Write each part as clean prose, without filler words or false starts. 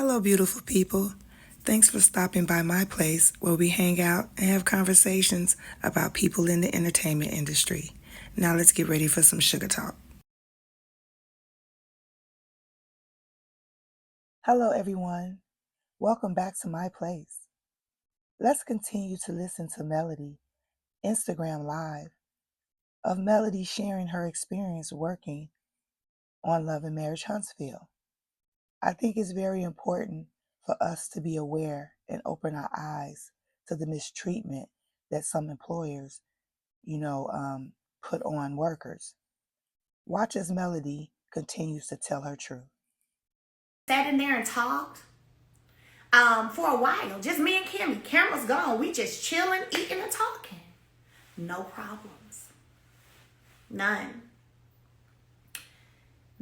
Hello, beautiful people. Thanks for stopping by my place where we hang out and have conversations about people in the entertainment industry. Now let's get ready for some Suga Talk. Hello, everyone. Welcome back to my place. Let's continue to listen to Melody, Instagram Live, of Melody sharing her experience working on Love and Marriage Huntsville. I think it's very important for us to be aware and open our eyes to the mistreatment that some employers, put on workers. Watch as Melody continues to tell her truth. Sat in there and talked for a while. Just me and Kimmy. Camera's gone. We just chilling, eating, and talking. No problems. None.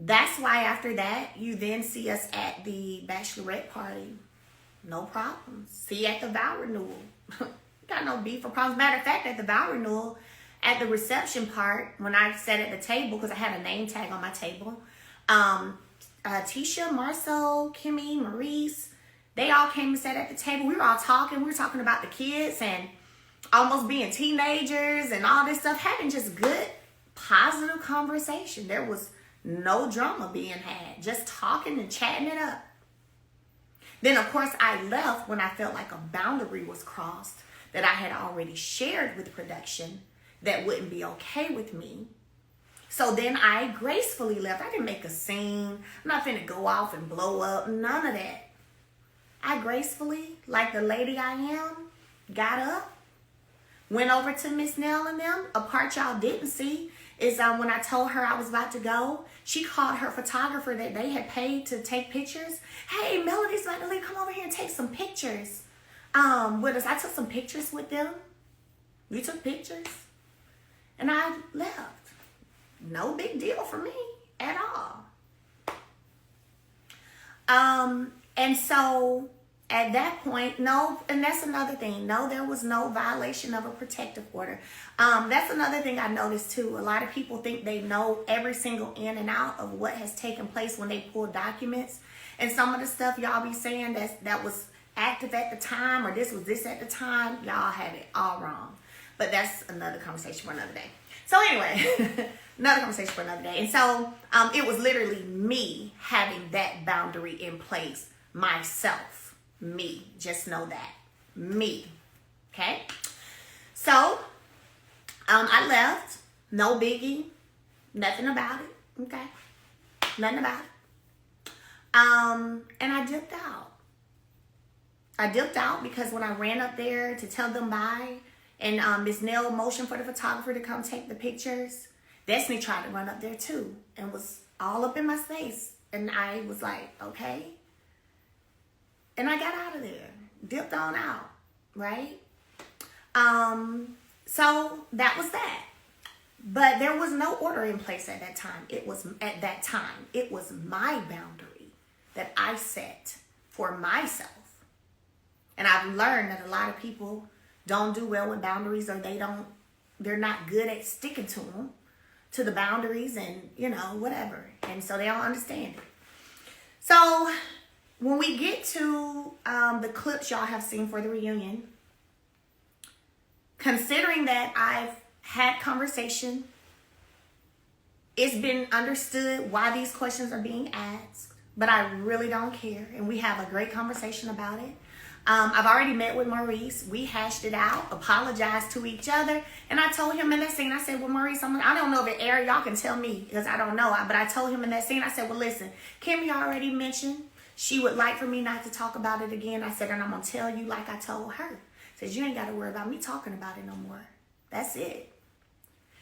That's why after that, you then see us at the bachelorette party. No problems. See you at the vow renewal. Got no beef or problems. Matter of fact, at the vow renewal, at the reception part, when I sat at the table, because I had a name tag on my table, Tisha, Marcel, Kimmy, Maurice, they all came and sat at the table. We were all talking. We were talking about the kids and almost being teenagers and all this stuff, having just good, positive conversation. There was no drama being had, just talking and chatting it up. Then, of course, I left when I felt like a boundary was crossed that I had already shared with production that wouldn't be okay with me. So then I gracefully left. I didn't make a scene. I'm not finna go off and blow up. None of that. I gracefully, like the lady I am, got up, went over to Miss Nell and them. A part y'all didn't see is when I told her I was about to go, she called her photographer that they had paid to take pictures. Hey, Melody's about to leave. Come over here and take some pictures with us. I took some pictures with them. We took pictures. And I left. No big deal for me at all. And so at that point, no, and that's another thing. No, there was no violation of a protective order. That's another thing I noticed too. A lot of people think they know every single in and out of what has taken place when they pull documents. And some of the stuff y'all be saying that was active at the time, or this was this at the time, y'all have it all wrong. But that's another conversation for another day. So anyway, another conversation for another day. And so it was literally me having that boundary in place myself. Me. Just know that. Me. Okay? So I left. No biggie. Nothing about it. Okay? Nothing about it. And I dipped out. I dipped out because when I ran up there to tell them bye, and Miss Nell motioned for the photographer to come take the pictures, Destiny tried to run up there too and was all up in my face. And I was like, okay. And I got out of there. Dipped on out. Right? So that was that. But there was no order in place at that time. It was my boundary that I set for myself. And I've learned that a lot of people don't do well with boundaries, or they're not good at sticking to them, to the boundaries, and whatever. And so they don't understand it. So when we get to the clips y'all have seen for the reunion, considering that I've had conversation, it's been understood why these questions are being asked, but I really don't care. And we have a great conversation about it. I've already met with Maurice. We hashed it out, apologized to each other. And I told him in that scene, I said, well, Maurice, I don't know if it aired. Y'all can tell me because I don't know. But I told him in that scene, I said, well, listen, Kimmy already mentioned she would like for me not to talk about it again. I said, and I'm going to tell you like I told her. Says, you ain't got to worry about me talking about it no more. That's it.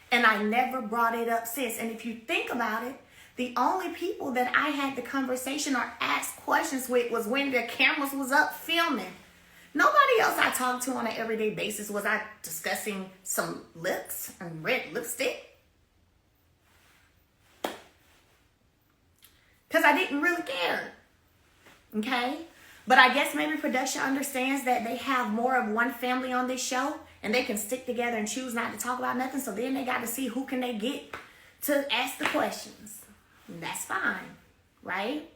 And I never brought it up since. And if you think about it, the only people that I had the conversation or asked questions with was when the cameras was up filming. Nobody else I talked to on an everyday basis was I discussing some lips and red lipstick. Because I didn't really care. Okay? But I guess maybe production understands that they have more of one family on this show and they can stick together and choose not to talk about nothing. So then they got to see who can they get to ask the questions. That's fine, right?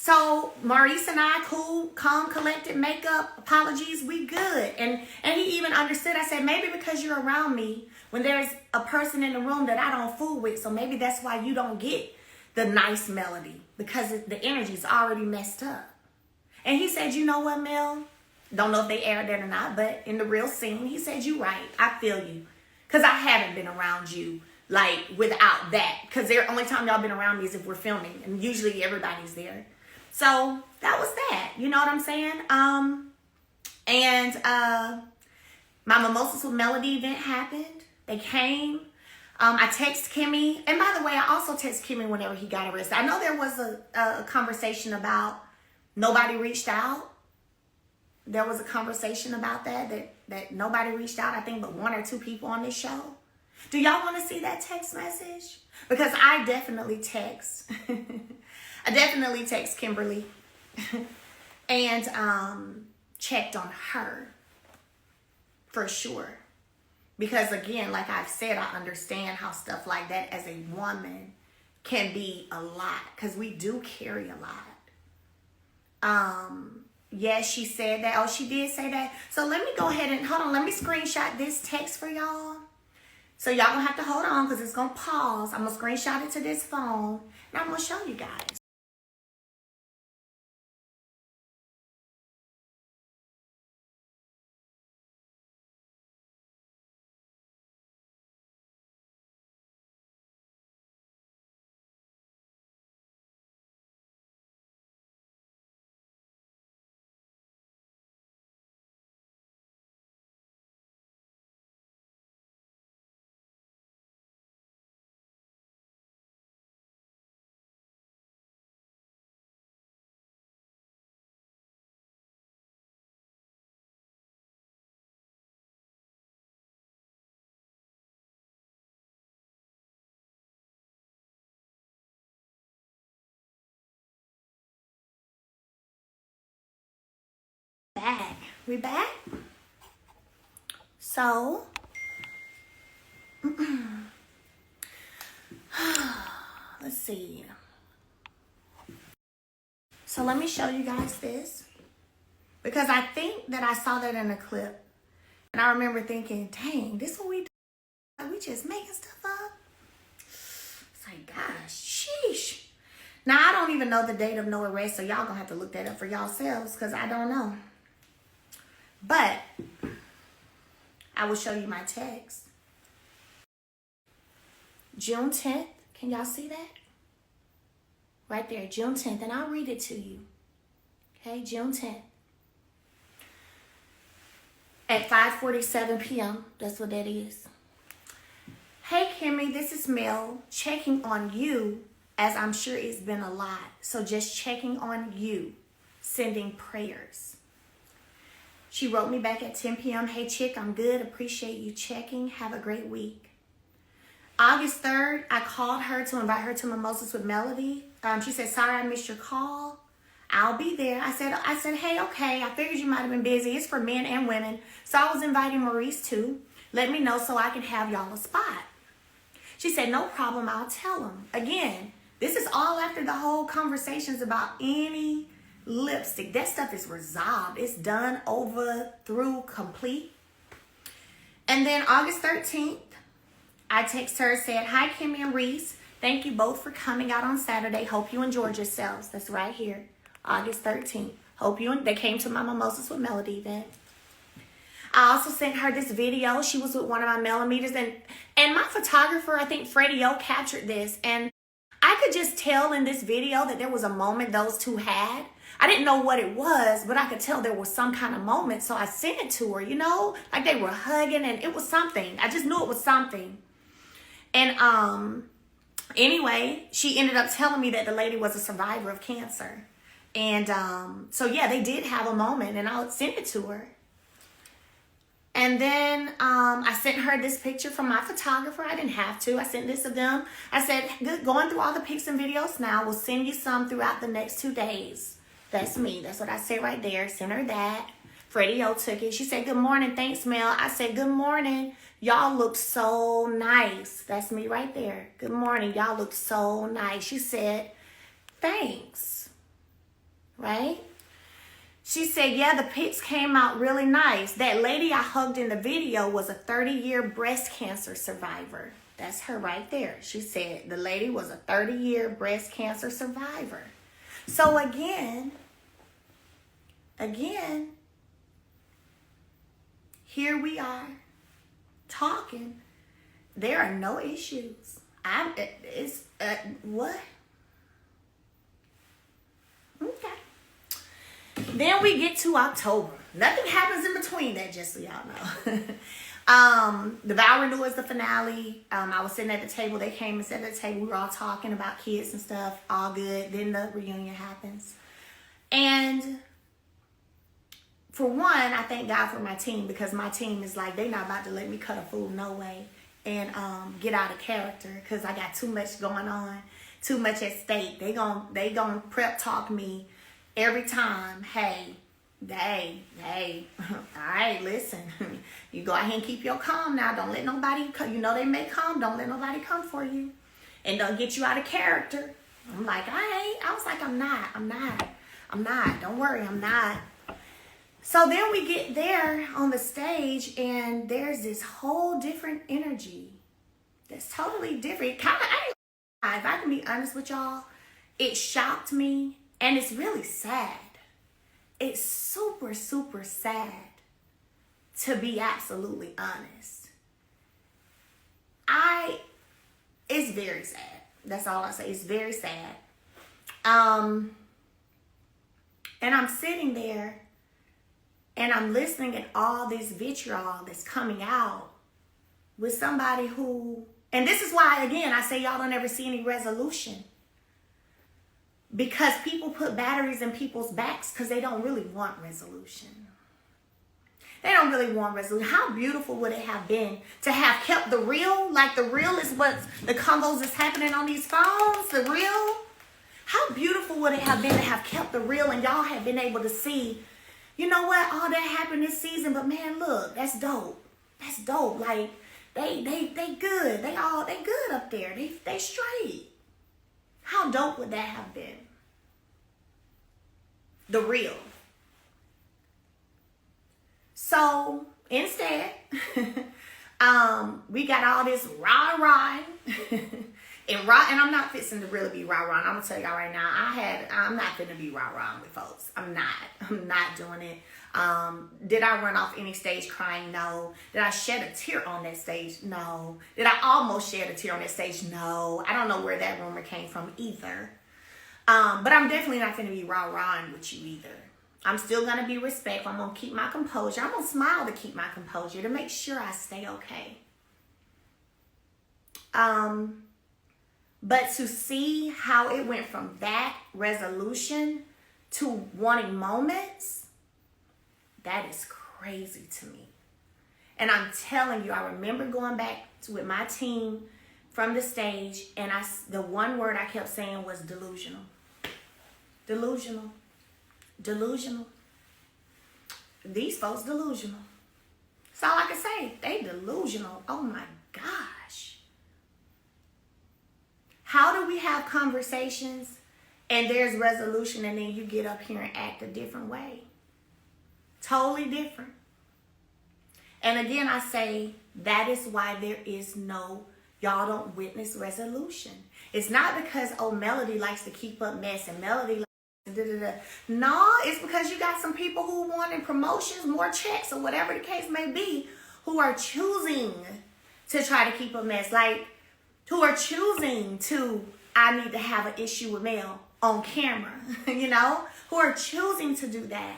So Maurice and I, cool, calm, collected, makeup, apologies, we good. And he even understood. I said, maybe because you're around me when there's a person in the room that I don't fool with. So maybe that's why you don't get the nice melody, because the energy's already messed up. And he said, you know what, Mel? Don't know if they aired that or not, but in the real scene, he said, you right. I feel you. Because I haven't been around you like without that. Because the only time y'all been around me is if we're filming. And usually everybody's there. So that was that. You know what I'm saying? And my Mimosas with Melody event happened. They came. I text Kimmy. And by the way, I also text Kimmy whenever he got arrested. I know there was a conversation about nobody reached out. There was a conversation about that nobody reached out, I think, but 1 or 2 people on this show. Do y'all want to see that text message? Because I definitely text. I definitely text Kimberly and checked on her for sure. Because again, like I've said, I understand how stuff like that as a woman can be a lot, because we do carry a lot. Yes, she said that. Oh, she did say that. So let me go ahead and, hold on, let me screenshot this text for y'all. So y'all gonna have to hold on because it's gonna pause. I'm gonna screenshot it to this phone and I'm gonna show you guys. Back. We back? So, let's see. So let me show you guys this. Because I think that I saw that in a clip. And I remember thinking, dang, this is what we do. Like, we just making stuff up. It's like, gosh, sheesh. Now, I don't even know the date of no arrest, so y'all gonna have to look that up for yourselves, because I don't know. But I will show you my text. June 10th. Can y'all see that? Right there, June 10th. And I'll read it to you. Okay, June 10th. At 5:47 p.m. That's what that is. Hey, Kimmy, this is Mel checking on you, as I'm sure it's been a lot. So just checking on you, sending prayers. She wrote me back at 10 p.m. Hey, chick, I'm good. Appreciate you checking. Have a great week. August 3rd, I called her to invite her to Mimosas with Melody. She said, sorry, I missed your call. I'll be there. I said, hey, okay. I figured you might have been busy. It's for men and women. So I was inviting Maurice too. Let me know so I can have y'all a spot. She said, no problem. I'll tell him. Again, this is all after the whole conversations about any lipstick. That stuff is resolved. It's done, over, through, complete. And then August 13th, I text her, said, hi, Kimmy and Reese. Thank you both for coming out on Saturday. Hope you enjoyed yourselves. That's right here, August 13th. They came to my Mimosas with Melody event. I also sent her this video. She was with one of my millimeters. And my photographer, I think Freddie O, captured this. And I could just tell in this video that there was a moment those two had. I didn't know what it was, but I could tell there was some kind of moment. So I sent it to her, you know, like they were hugging and it was something. I just knew it was something. And anyway, she ended up telling me that the lady was a survivor of cancer. And so, yeah, they did have a moment and I sent it to her. And then I sent her this picture from my photographer. I didn't have to. I sent this to them. I said, good, going through all the pics and videos now. We'll send you some throughout the next 2 days. That's me. That's what I said right there. Sent her that. Freddie O took it. She said, good morning. Thanks, Mel. I said, good morning. Y'all look so nice. That's me right there. Good morning. Y'all look so nice. She said, thanks. right? She said, yeah, the pics came out really nice. That lady I hugged in the video was a 30-year breast cancer survivor. That's her right there. She said the lady was a 30-year breast cancer survivor. So again, here we are talking. There are no issues. What? Okay. Then we get to October. Nothing happens in between that, just so y'all know. The vow renewal is the finale. I was sitting at the table. They came and sat at the table. We were all talking about kids and stuff. All good. Then the reunion happens. And for one, I thank God for my team, because my team is like, they not about to let me cut a fool, no way, and get out of character, because I got too much going on, too much at stake. They gon' prep talk me every time. Hey, all right, listen, you go ahead and keep your calm now. Don't let nobody come. You know they may come. Don't let nobody come for you, and don't get you out of character. I'm like, I was like, I'm not. Don't worry, I'm not. So then we get there on the stage, and there's this whole different energy that's totally different. If I can be honest with y'all, it shocked me, and it's really sad. It's super, super sad, to be absolutely honest. It's very sad. That's all I say. It's very sad. And I'm sitting there, and I'm listening at all this vitriol that's coming out with somebody who, and this is why, again, I say y'all don't ever see any resolution. Because people put batteries in people's backs because they don't really want resolution. They don't really want resolution. How beautiful would it have been to have kept the real? Like, the real is what the combos is happening on these phones, the real. How beautiful would it have been to have kept the real, and y'all have been able to see, you know what, all that happened this season, but man, look, that's dope. That's dope. Like, they good. They good up there. They straight. How dope would that have been? The real. So instead, we got all this rah-rah. And I'm not fixing to really be rah-rah. I'm gonna tell y'all right now, I'm not gonna be rah-rah with folks. I'm not doing it. Did I run off any stage crying? No. Did I shed a tear on that stage? No. Did I almost shed a tear on that stage? No. I don't know where that rumor came from either. But I'm definitely not gonna be rah-rahing with you either. I'm still gonna be respectful. I'm gonna keep my composure. I'm gonna smile to keep my composure, to make sure I stay okay. But to see how it went from that resolution to wanting moments, that is crazy to me. And I'm telling you, I remember going back with my team from the stage, and the one word I kept saying was delusional. Delusional. Delusional. These folks delusional. That's all I can say. They delusional. Oh my gosh. How do we have conversations and there's resolution, and then you get up here and act a different way? Totally different. And again, I say that is why there is y'all don't witness resolution. It's not because, oh, Melody likes to keep up mess and Melody No, it's because you got some people who wanted promotions, more checks, or whatever the case may be, who are choosing to try to keep a mess. Like, who are choosing to, I need to have an issue with Mel on camera, you know? Who are choosing to do that.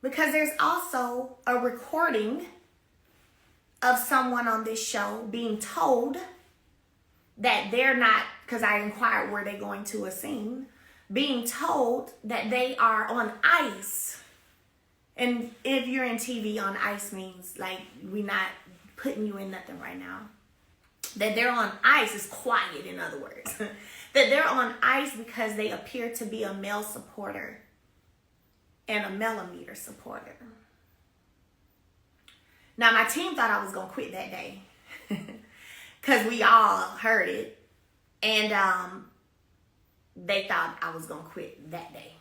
Because there's also a recording of someone on this show being told that they're not, because I inquired were they going to a scene, being told that they are on ice. And if you're in TV, on ice means like we're not putting you in nothing right now. That they're on ice is quiet, in other words. That they're on ice because they appear to be a male supporter and a millimeter supporter. Now, my team thought I was going to quit that day because we all heard it. And they thought I was going to quit that day.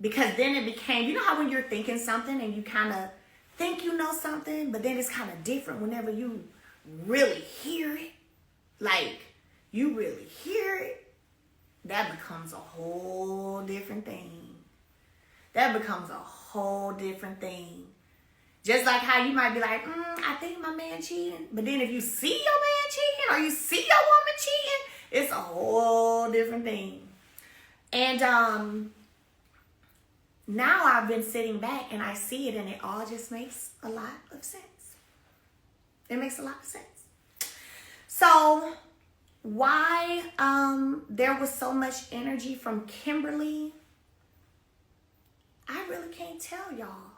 Because then it became, you know how when you're thinking something and you kind of think you know something, but then it's kind of different whenever you really hear it. Like, you really hear it, that becomes a whole different thing. That becomes a whole different thing. Just like how you might be like, I think my man cheating. But then if you see your man cheating or you see your woman cheating, it's a whole different thing. And now I've been sitting back and I see it and it all just makes a lot of sense. It makes a lot of sense. So why there was so much energy from Kimberly, I really can't tell y'all.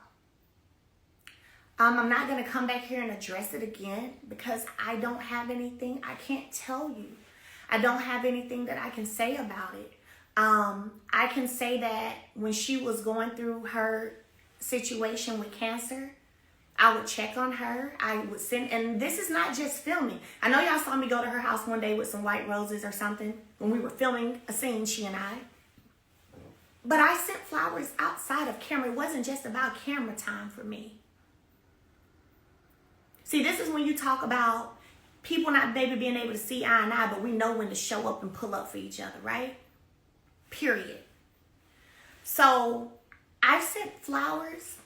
I'm not going to come back here and address it again because I don't have anything. I can't tell you. I don't have anything that I can say about it. I can say that when she was going through her situation with cancer, I would check on her. I would send, and this is not just filming. I know y'all saw me go to her house one day with some white roses or something when we were filming a scene, she and I. But I sent flowers outside of camera. It wasn't just about camera time for me. See, this is when you talk about people not maybe being able to see eye and eye, but we know when to show up and pull up for each other, right? Period. So I sent flowers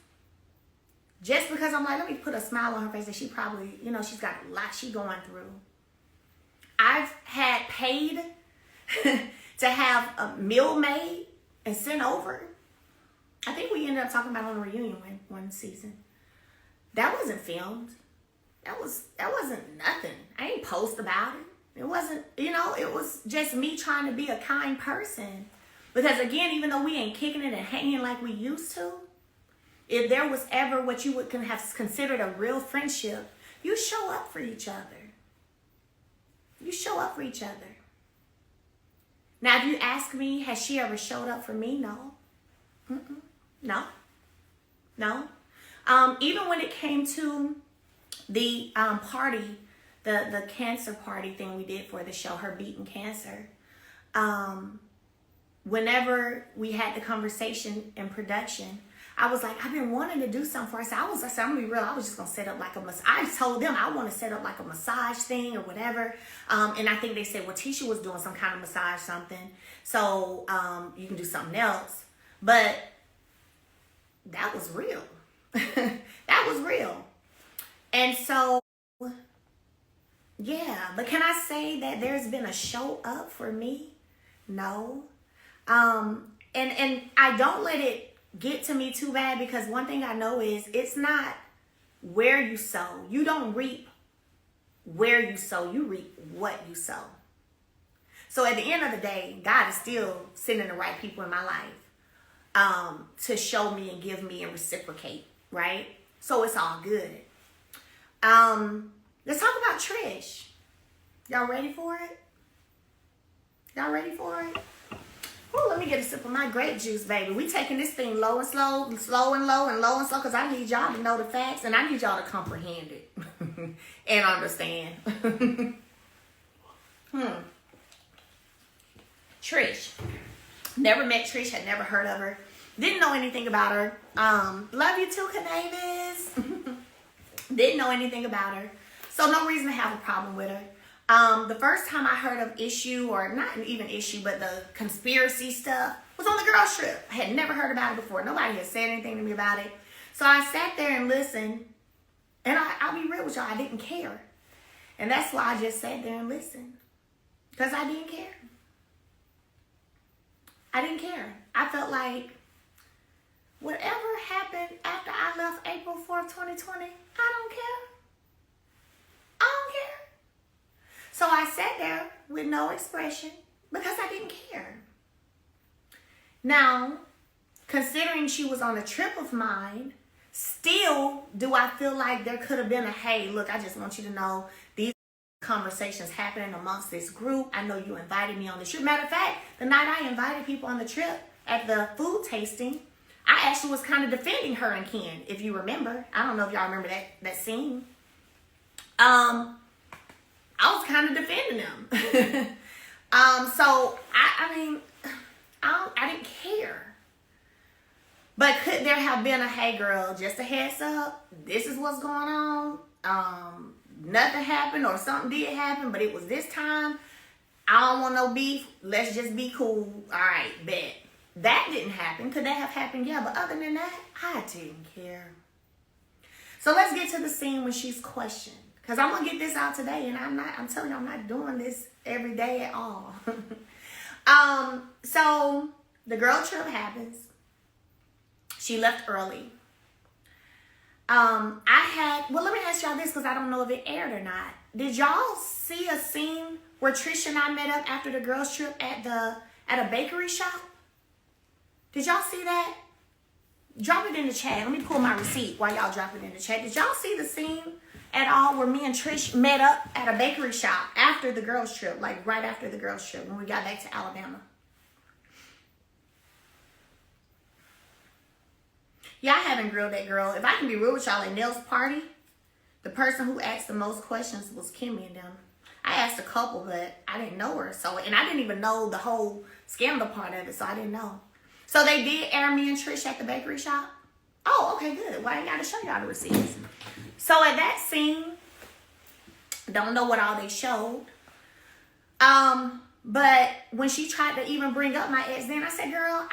just because I'm like, let me put a smile on her face that she probably, you know, she's got a lot she's going through. I've had paid to have a meal made and sent over. I think we ended up talking about on a reunion one season. That wasn't filmed. That wasn't nothing. I ain't post about it. It wasn't, you know, it was just me trying to be a kind person. Because again, even though we ain't kicking it and hanging like we used to, if there was ever what you would have considered a real friendship, you show up for each other. You show up for each other. Now, if you ask me, has she ever showed up for me? No. No. No. Even when it came to the party, the cancer party thing we did for the show, her beating cancer, whenever we had the conversation in production, I was like, I've been wanting to do something for her. I said, I'm gonna be real, I was just gonna set up like a massage. I told them I want to set up like a massage thing or whatever. And I think they said, well, Tisha was doing some kind of massage something. So you can do something else. But that was real. That was real. And so, yeah. But can I say that there's been a show up for me? No. And I don't let it get to me too bad, because one thing I know is it's not where you sow. You don't reap where you sow. You reap what you sow. So at the end of the day, God is still sending the right people in my life to show me and give me and reciprocate, right? So it's all good. Let's talk about Trish. Y'all ready for it? Y'all ready for it? Ooh, let me get a sip of my grape juice, baby. We taking this thing low and slow, slow and low and low and slow, because I need y'all to know the facts and I need y'all to comprehend it and understand. Trish. Never met Trish, had never heard of her. Didn't know anything about her. Love you too, Canavis. Didn't know anything about her. So no reason to have a problem with her. The first time I heard of issue, or not even issue, but the conspiracy stuff was on the girls trip. I had never heard about it before. Nobody had said anything to me about it. So I sat there and listened. And I'll be real with y'all, I didn't care. And that's why I just sat there and listened. Because I didn't care. I didn't care. I felt like whatever happened after I left April 4th, 2020, I don't care. I don't care. So I sat there with no expression because I didn't care. Now, considering she was on a trip of mine, still do I feel like there could have been a, hey, look, I just want you to know these conversations happening amongst this group. I know you invited me on the trip. Matter of fact, the night I invited people on the trip at the food tasting, I actually was kind of defending her and Ken, if you remember. I don't know if y'all remember that scene. I was kind of defending them. So I mean, I didn't care. But could there have been a, hey girl, just a heads up, this is what's going on. Nothing happened or something did happen, but it was this time. I don't want no beef. Let's just be cool. All right, bet. That didn't happen. Could that have happened? Yeah, but other than that, I didn't care. So let's get to the scene when she's questioned. Because I'm going to get this out today, and I'm telling you, I'm not doing this every day at all. So the girl trip happens. She left early. Let me ask y'all this because I don't know if it aired or not. Did y'all see a scene where Trisha and I met up after the girls trip at a bakery shop? Did y'all see that? Drop it in the chat. Let me pull my receipt while y'all drop it in the chat. Did y'all see the scene at all where me and Trish met up at a bakery shop after the girls trip, like right after the girls trip when we got back to Alabama? Yeah, I haven't grilled that girl. If I can be real with y'all, at Nell's party, the person who asked the most questions was Kimmy and them. I asked a couple, but I didn't know her. And I didn't even know the whole scandal part of it, so I didn't know. So they did air me and Trish at the bakery shop? Oh, okay, good. Well, I ain't got to show y'all the receipts. So at that scene, don't know what all they showed. But when she tried to even bring up my ex, then I said, girl,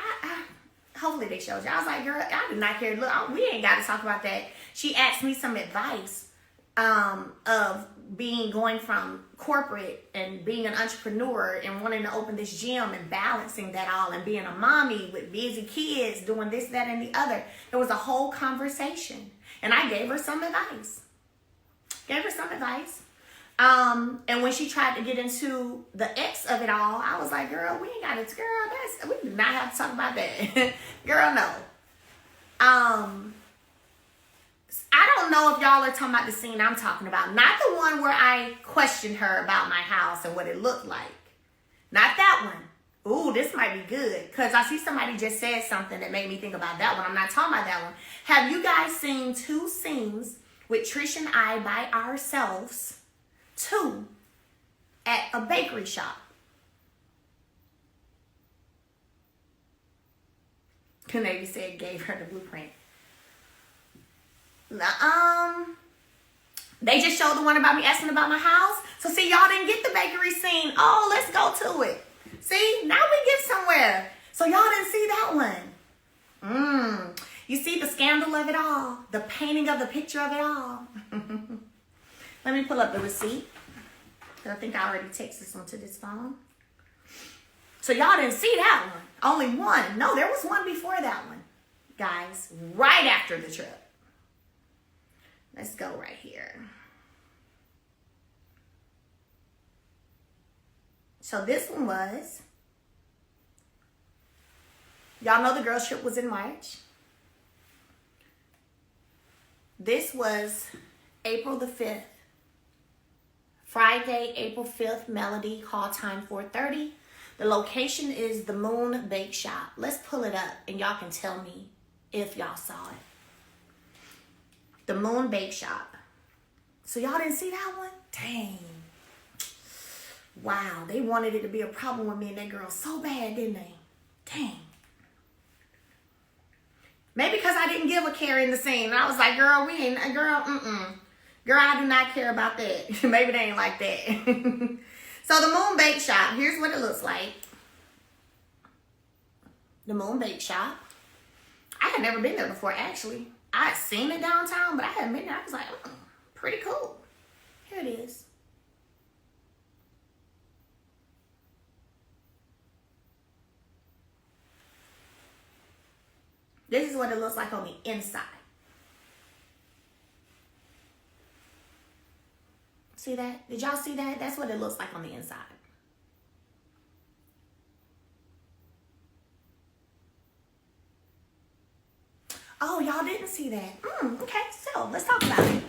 hopefully they showed you. I was like, girl, I did not care. Look, we ain't got to talk about that. She asked me some advice of going from corporate and being an entrepreneur and wanting to open this gym and balancing that all and being a mommy with busy kids, doing this, that, and the other. There was a whole conversation. And I gave her some advice. And when she tried to get into the X of it all, I was like, girl, we ain't got it. Girl, we do not have to talk about that. Girl, no. I don't know if y'all are talking about the scene I'm talking about. Not the one where I questioned her about my house and what it looked like. Not that one. Ooh, this might be good. Because I see somebody just said something that made me think about that one. I'm not talking about that one. Have you guys seen two scenes with Trish and I by ourselves? Two at a bakery shop. Canavy said gave her the blueprint. They just showed the one about me asking about my house. So see, y'all didn't get the bakery scene. Oh, let's go to it. See, now we get somewhere. So y'all didn't see that one. You see the scandal of it all, the painting of the picture of it all. Let me pull up the receipt. I think I already texted this one to this phone. So y'all didn't see that one. Only one. No, there was one before that one. Guys, right after the trip. Let's go right here. So this one was, y'all know the girls trip was in March. This was April the 5th. Friday, April 5th, Melody, call time 4:30. The location is the Moon Bake Shop. Let's pull it up and y'all can tell me if y'all saw it. The Moon Bake Shop. So y'all didn't see that one? Dang. Wow, they wanted it to be a problem with me and that girl so bad, didn't they? Dang. Maybe because I didn't give a care in the scene. And I was like, girl, Girl, I do not care about that. Maybe they ain't like that. So the Moon Bake Shop, here's what it looks like. The Moon Bake Shop. I had never been there before, actually. I had seen it downtown, but I hadn't been there. I was like, pretty cool. Here it is. This is what it looks like on the inside. See that? Did y'all see that? That's what it looks like on the inside. Oh, y'all didn't see that. Okay, so let's talk about it.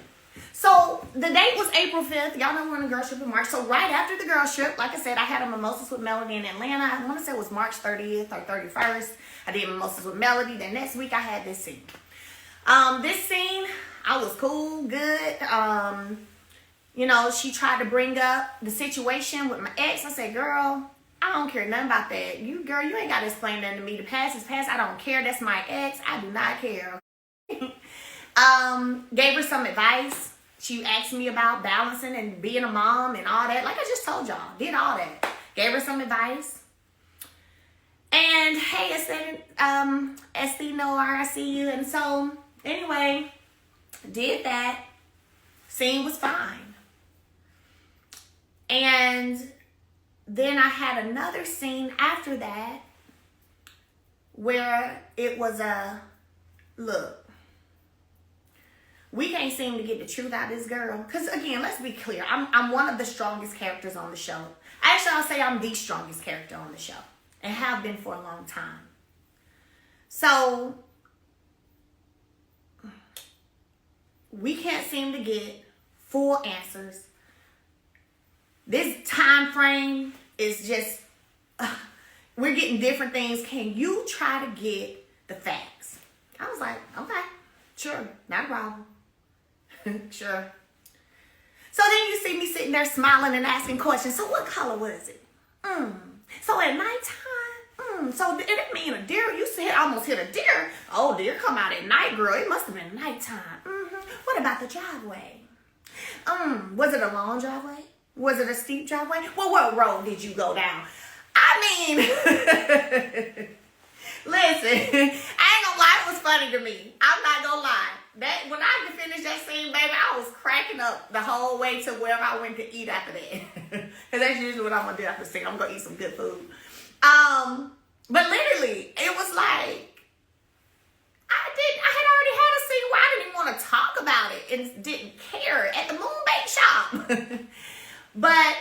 So the date was April 5th. Y'all know we're on the girls trip in March. So right after the girls trip, like I said, I had a mimosas with Melody in Atlanta. I want to say it was March 30th or 31st. I did mimosas with Melody. Then next week I had this scene. This scene, I was cool, good. You know, she tried to bring up the situation with my ex. I said, girl, I don't care nothing about that. You, girl, you ain't got to explain nothing to me. The past is past. I don't care. That's my ex. I do not care. Gave her some advice. She asked me about balancing and being a mom and all that. Like I just told y'all. Did all that. Gave her some advice. And hey, Esty, no, I see you. And so, anyway, did that. Scene was fine. And then I had another scene after that where it was a, look, we can't seem to get the truth out of this girl. Because, again, let's be clear. I'm one of the strongest characters on the show. Actually, I'll say I'm the strongest character on the show. And have been for a long time. So, we can't seem to get full answers. This time frame is just, we're getting different things. Can you try to get the facts? I was like, okay, sure, not a problem. Sure. So then you see me sitting there smiling and asking questions. So what color was it? So at nighttime, so did it mean a deer? You almost hit a deer. Oh, deer come out at night, girl. It must have been nighttime. What about the driveway? Was it a long driveway? Was it a steep driveway? Well, what road did you go down? I mean, listen, I ain't gonna lie, it was funny to me. I'm not gonna lie. That when I finished that scene, baby, I was cracking up the whole way to wherever I went to eat after that. Because that's usually what I'm gonna do after the scene. I'm gonna eat some good food. But literally, it was like I had already had a scene where I didn't even want to talk about it and didn't care at the Moon Bake Shop. But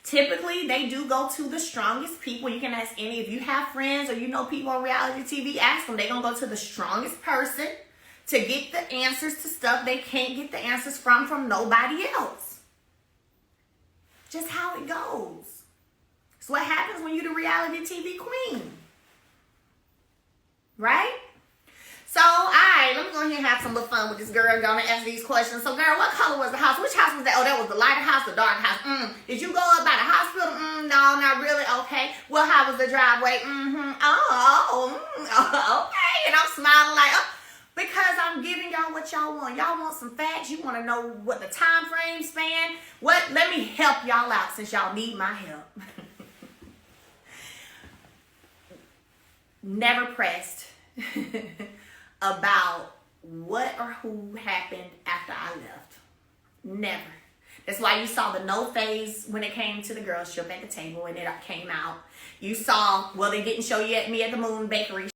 typically, they do go to the strongest people. You can ask any, if you have friends or you know people on reality TV, ask them. They're going to go to the strongest person to get the answers to stuff they can't get the answers from nobody else. Just how it goes. It's what happens when you're the reality TV queen. Right? So, alright, let me go ahead and have some little fun with this girl and gonna ask these questions. So, girl, what color was the house? Which house was that? Oh, that was the lighter house, the dark house. Did you go up by the hospital? No, not really. Okay. Well, how was the driveway? Okay. And I'm smiling like, oh, because I'm giving y'all what y'all want. Y'all want some facts. You want to know what the time frame span? What? Let me help y'all out since y'all need my help. Never pressed about what or who happened after I left. Never. That's why you saw the no phase when it came to the girls trip at the table when it came out. You saw, well, they didn't show you me at the Moon Bakery